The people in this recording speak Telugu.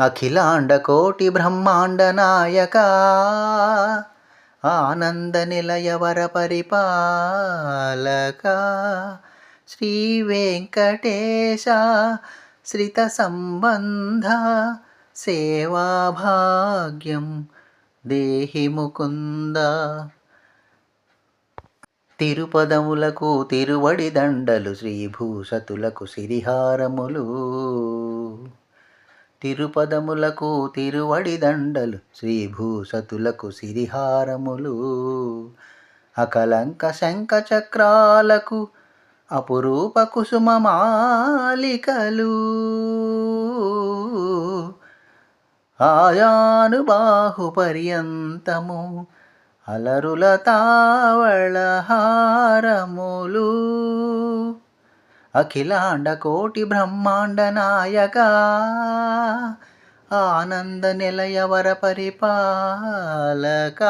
అఖిలాండ కోటి బ్రహ్మాండ నాయక ఆనంద నిలయ వర పరిపాలక శ్రీ వెంకటేశ శ్రిత సంబంధ సేవాభాగ్యం దేహి ముకుంద. తిరుపదములకు తిరువడి దండలు శ్రీభూషతులకు సిరిహారములు. తిరుపదములకు తిరువడి దండలు శ్రీభూషతులకు సిరిహారములు. అకలంక శంఖ చక్రాలకు అపురూప కుసుమ మాలికలు. ఆయానుబాహు పర్యంతము అలరుల తావళహారములు. అఖిలాండ కోటి బ్రహ్మాండ నాయక ఆనంద నిలయ వర పరిపాలక.